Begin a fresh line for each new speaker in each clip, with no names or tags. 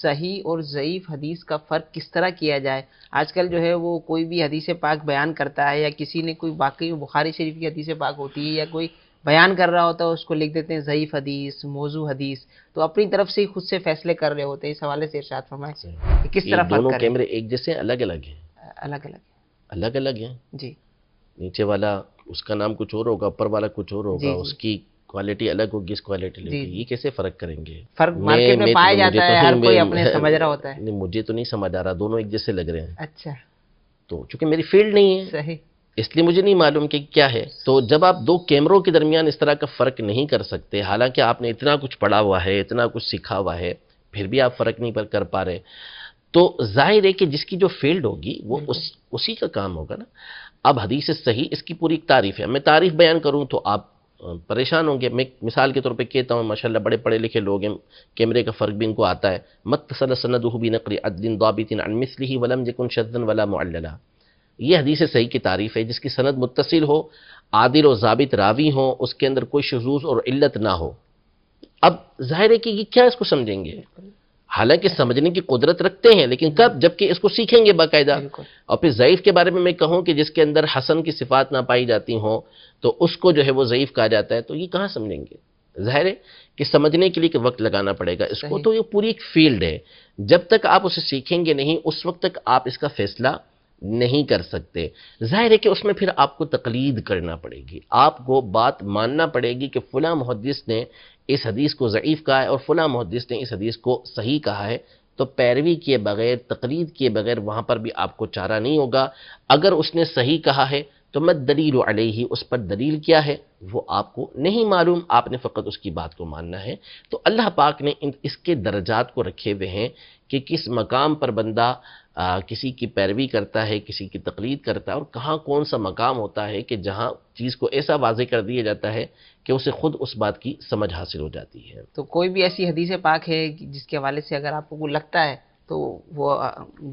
صحیح اور ضعیف حدیث کا فرق کس طرح کیا جائے؟ آج کل جو ہے وہ کوئی بھی حدیث پاک بیان کرتا ہے، یا کسی نے کوئی باقی بخاری شریف کی حدیث پاک ہوتی ہے یا کوئی بیان کر رہا ہوتا ہے، اس کو لکھ دیتے ہیں ضعیف حدیث، موضوع حدیث، تو اپنی طرف سے ہی خود سے فیصلے کر رہے ہوتے ہیں۔ اس حوالے سے ارشاد فرمائیں کہ کس طرح فرق
دونوں
کریں؟
کیمرے ایک جیسے الگ الگ ہیں؟
الگ الگ
الگ الگ ہیں
جی
نیچے والا اس کا نام کچھ اور ہوگا، اوپر والا کچھ اور ہوگا،
جی
اس کی کوالٹی الگ ہوگی، اس کوالٹی الگ
جی
ہوگی،
جی
یہ کیسے فرق کریں گے؟
فرق مارکیٹ میں پایا جاتا ہے، ہر کوئی اپنے سمجھ رہا ہوتا ہے۔
نہیں، مجھے تو نہیں سمجھ آ رہا، دونوں ایک جیسے لگ رہے ہیں۔
اچھا
تو چونکہ میری فیلڈ نہیں ہے
صحیح
اس لیے مجھے نہیں معلوم کہ کیا ہے۔ تو جب آپ دو کیمروں کے درمیان اس طرح کا فرق نہیں کر سکتے، حالانکہ آپ نے اتنا کچھ پڑھا ہوا ہے، اتنا کچھ سیکھا ہوا ہے، پھر بھی آپ فرق نہیں کر پا رہے، تو ظاہر ہے کہ جس کی جو فیلڈ ہوگی وہ اسی کا کام ہوگا نا۔ اب حدیث صحیح اس کی پوری ایک تعریف ہے، میں تعریف بیان کروں تو آپ پریشان ہوں گے۔ میں مثال کے طور پہ کہتا ہوں، ماشاءاللہ بڑے پڑھے لکھے لوگ ہیں، کیمرے کا فرق بھی ان کو آتا ہے۔ متصل سندہ بنقل عدل ضابط عن مثلہ ولم یکن شذا ولا معللا، یہ حدیث صحیح کی تعریف ہے، جس کی سند متصل ہو، عادل و ضابط راوی ہوں، اس کے اندر کوئی شذوذ اور علت نہ ہو۔ اب ظاہر ہے کہ یہ کیا اس کو سمجھیں گے؟ حالانکہ سمجھنے کی قدرت رکھتے ہیں، لیکن کب؟ جبکہ اس کو سیکھیں گے باقاعدہ۔ اور پھر ضعیف کے بارے میں کہوں کہ جس کے اندر حسن کی صفات نہ پائی جاتی ہوں تو اس کو جو ہے وہ ضعیف کہا جاتا ہے، تو یہ کہاں سمجھیں گے؟ ظاہر ہے کہ سمجھنے کے لیے کہ وقت لگانا پڑے گا اس کو، تو یہ پوری ایک فیلڈ ہے، جب تک آپ اسے سیکھیں گے نہیں اس وقت تک آپ اس کا فیصلہ نہیں کر سکتے۔ ظاہر ہے کہ اس میں پھر آپ کو تقلید کرنا پڑے گی، آپ کو بات ماننا پڑے گی کہ فلاں محدث نے اس حدیث کو ضعیف کہا ہے اور فلاں محدث نے اس حدیث کو صحیح کہا ہے، تو پیروی کیے بغیر، تقلید کیے بغیر وہاں پر بھی آپ کو چارہ نہیں ہوگا۔ اگر اس نے صحیح کہا ہے تو میں دلیل علیہ، اس پر دلیل کیا ہے وہ آپ کو نہیں معلوم، آپ نے فقط اس کی بات کو ماننا ہے۔ تو اللہ پاک نے اس کے درجات کو رکھے ہوئے ہیں کہ کس مقام پر بندہ کسی کی پیروی کرتا ہے، کسی کی تقلید کرتا ہے، اور کہاں کون سا مقام ہوتا ہے کہ جہاں چیز کو ایسا واضح کر دیا جاتا ہے کہ اسے خود اس بات کی سمجھ حاصل ہو جاتی ہے۔
تو کوئی بھی ایسی حدیث پاک ہے جس کے حوالے سے اگر آپ کو لگتا ہے تو وہ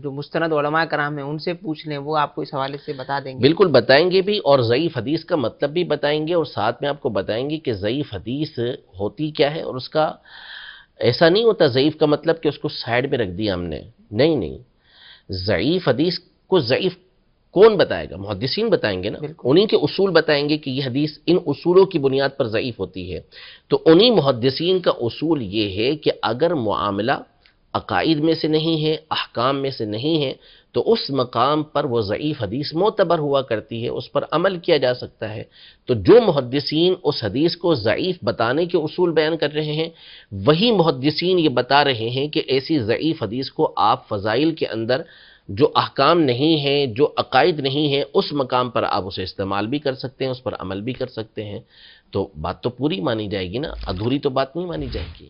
جو مستند علماء کرام ہیں ان سے پوچھ لیں، وہ آپ کو اس حوالے سے بتا دیں گے؟
بالکل بتائیں گے بھی، اور ضعیف حدیث کا مطلب بھی بتائیں گے، اور ساتھ میں آپ کو بتائیں گے کہ ضعیف حدیث ہوتی کیا ہے، اور اس کا ایسا نہیں ہوتا ضعیف کا مطلب کہ اس کو سائیڈ میں رکھ دیا ہم نے، نہیں، ضعیف حدیث کو ضعیف کون بتائے گا؟ محدثین بتائیں گے نا، انہی کے اصول بتائیں گے کہ یہ حدیث ان اصولوں کی بنیاد پر ضعیف ہوتی ہے۔ تو انہی محدثین کا اصول یہ ہے کہ اگر معاملہ عقائد میں سے نہیں ہے، احکام میں سے نہیں ہے، تو اس مقام پر وہ ضعیف حدیث معتبر ہوا کرتی ہے، اس پر عمل کیا جا سکتا ہے۔ تو جو محدثین اس حدیث کو ضعیف بتانے کے اصول بیان کر رہے ہیں، وہی محدثین یہ بتا رہے ہیں کہ ایسی ضعیف حدیث کو آپ فضائل کے اندر جو احکام نہیں ہیں، جو عقائد نہیں ہیں، اس مقام پر آپ اسے استعمال بھی کر سکتے ہیں، اس پر عمل بھی کر سکتے ہیں۔ تو بات تو پوری مانی جائے گی نا، ادھوری تو بات نہیں مانی جائے گی۔